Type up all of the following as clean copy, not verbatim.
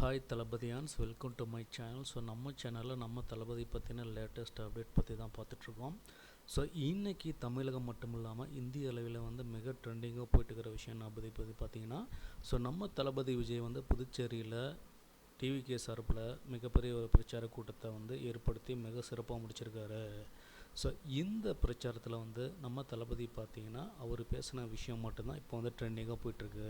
Hi தளபதியான்ஸ், welcome to my channel. So நம்ம சேனலில் நம்ம தளபதி பற்றின லேட்டஸ்ட் அப்டேட் பற்றி தான் பார்த்துட்ருக்கோம். ஸோ இன்றைக்கி தமிழகம் மட்டும் இல்லாமல் இந்திய அளவில் மிக ட்ரெண்டிங்காக போயிட்டுருக்கிற விஷயம் என்ன பற்றி பார்த்தீங்கன்னா, ஸோ நம்ம தளபதி விஜய் புதுச்சேரியில் டிவிகே சார்பில் மிகப்பெரிய ஒரு பிரச்சார கூட்டத்தை ஏற்படுத்தி மிக சிறப்பாக முடிச்சிருக்காரு. ஸோ இந்த பிரச்சாரத்தில் நம்ம தளபதி பார்த்திங்கன்னா அவர் பேசின விஷயம் மட்டும்தான் இப்போ ட்ரெண்டிங்காக போயிட்டுருக்கு.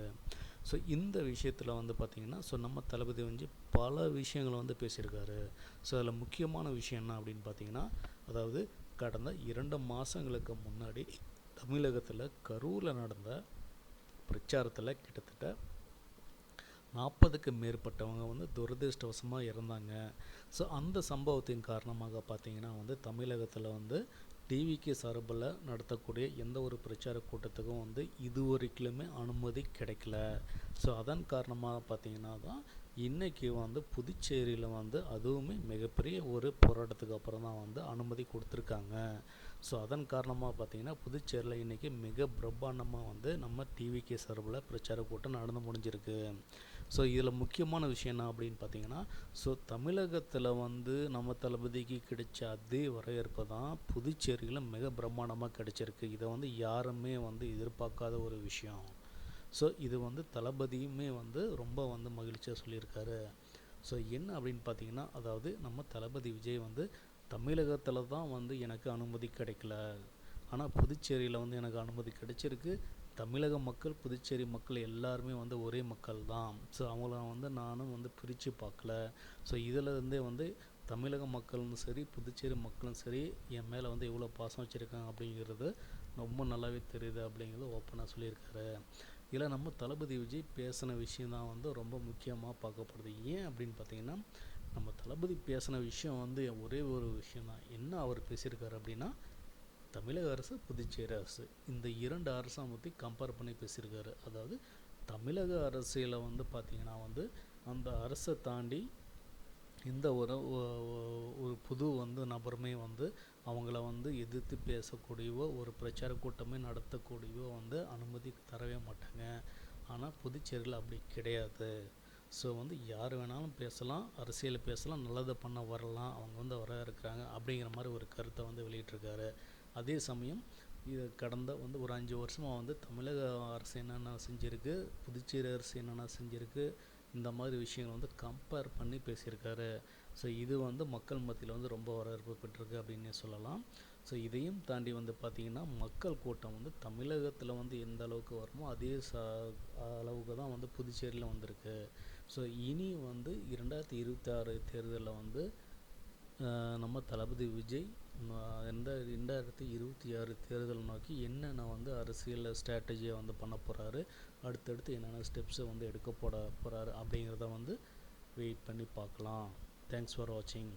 ஸோ இந்த விஷயத்தில் பார்த்திங்கன்னா நம்ம தளபதி பல விஷயங்களை பேசியிருக்காரு. ஸோ அதில் முக்கியமான விஷயம் என்ன அப்படின்னு பார்த்திங்கன்னா, அதாவது கடந்த 2 மாதங்களுக்கு முன்னாடி தமிழகத்தில் கரூரில் நடந்த பிரச்சாரத்தில் கிட்டத்தட்ட 40க்கு மேற்பட்டவங்க துரதிருஷ்டவசமாக இறந்தாங்க. ஸோ அந்த சம்பவத்தின் காரணமாக பார்த்திங்கன்னா தமிழகத்தில் டிவிகே சார்பில் நடத்தக்கூடிய எந்த ஒரு பிரச்சார கூட்டத்துக்கும் இதுவரைக்குமே அனுமதி கிடைக்கல. ஸோ அதன் காரணமாக பார்த்திங்கன்னா தான் இன்றைக்கி புதுச்சேரியில் அதுவுமே மிகப்பெரிய ஒரு போராட்டத்துக்கு அப்புறம் தான் அனுமதி கொடுத்துருக்காங்க. ஸோ அதன் காரணமாக பார்த்திங்கன்னா புதுச்சேரியில் இன்றைக்கி மிக பிரம்மாண்டமாக நம்ம டிவிகே சார்பில் பிரச்சார கூட்டம் நடந்து முடிஞ்சிருக்கு. ஸோ இதில் முக்கியமான விஷயம் என்ன அப்படின்னு பார்த்தீங்கன்னா, ஸோ தமிழகத்தில் நம்ம தளபதிக்கு கிடைச்ச அதே வரவேற்பு தான் புதுச்சேரியில் மிக பிரம்மாண்டமாக கிடைச்சிருக்கு. இதை யாருமே எதிர்பார்க்காத ஒரு விஷயம். ஸோ இது தளபதியுமே ரொம்ப மகிழ்ச்சியாக சொல்லியிருக்காரு. ஸோ என்ன அப்படின்னு பார்த்தீங்கன்னா, அதாவது நம்ம தளபதி விஜய் தமிழகத்தில் தான் எனக்கு அனுமதி கிடைக்கல, ஆனால் புதுச்சேரியில் எனக்கு அனுமதி கிடைச்சிருக்கு. தமிழக மக்கள், புதுச்சேரி மக்கள் எல்லாருமே ஒரே மக்கள் தான். ஸோ அவங்கள நானும் பிரித்து பார்க்கல. ஸோ இதில் தமிழக மக்களும் சரி, புதுச்சேரி மக்களும் சரி என் மேலே எவ்வளோ பாசம் வச்சுருக்காங்க அப்படிங்கிறது ரொம்ப நல்லாவே தெரியுது அப்படிங்கிறது ஓப்பனாக சொல்லியிருக்காரு. இதில் நம்ம தளபதி விஜய் பேசின விஷயம் தான் ரொம்ப முக்கியமாக பார்க்கப்படுது. ஏன் அப்படின்னு பார்த்தீங்கன்னா, நம்ம தளபதி பேசின விஷயம் ஒரே ஒரு விஷயம் தான். என்ன அவர் பேசியிருக்காரு அப்படின்னா, தமிழக அரசு, புதுச்சேரி அரசு இந்த 2 அரசை பற்றி கம்பேர் பண்ணி பேசியிருக்காரு. அதாவது தமிழக அரசியலை பார்த்திங்கன்னா அந்த அரசை தாண்டி இந்த ஒரு புது நபருமே அவங்கள எதிர்த்து பேசக்கூடியவோ ஒரு பிரச்சார கூட்டமே நடத்தக்கூடியவோ அனுமதி தரவே மாட்டாங்க. ஆனால் புதுச்சேரியில் அப்படி கிடையாது. ஸோ யார் வேணாலும் பேசலாம், அரசியல் பேசலாம், நல்லதை பண்ண வரலாம், அவங்க வர இருக்கிறாங்க அப்படிங்கிற மாதிரி ஒரு கருத்தை வெளியிட்டிருக்காரு. அதே சமயம் இது கடந்த ஒரு 5 வருஷமாக தமிழக அரசு என்னென்ன செஞ்சுருக்கு, புதுச்சேரி அரசு என்னென்ன செஞ்சுருக்கு, இந்த மாதிரி விஷயங்கள் கம்பேர் பண்ணி பேசியிருக்காரு. ஸோ இது மக்கள் மத்தியில் ரொம்ப வரவேற்பு பெற்றிருக்கு அப்படின்னே சொல்லலாம். ஸோ இதையும் தாண்டி பார்த்திங்கன்னா மக்கள் கூட்டம் தமிழகத்தில் எந்த அளவுக்கு வருமோ அதே அளவுக்கு தான் புதுச்சேரியில் வந்திருக்கு. ஸோ இனி 2026 தேர்தலில் நம்ம தளபதி விஜய் 2026 தேர்தல் நோக்கி என்னென்ன அரசியல் ஸ்ட்ராட்டஜியை பண்ண போகிறாரு, அடுத்தடுத்து என்னென்ன ஸ்டெப்ஸை எடுக்க போகிறாரு அப்படிங்கிறத வெயிட் பண்ணி பார்க்கலாம். தேங்க்ஸ் ஃபார் வாட்சிங்.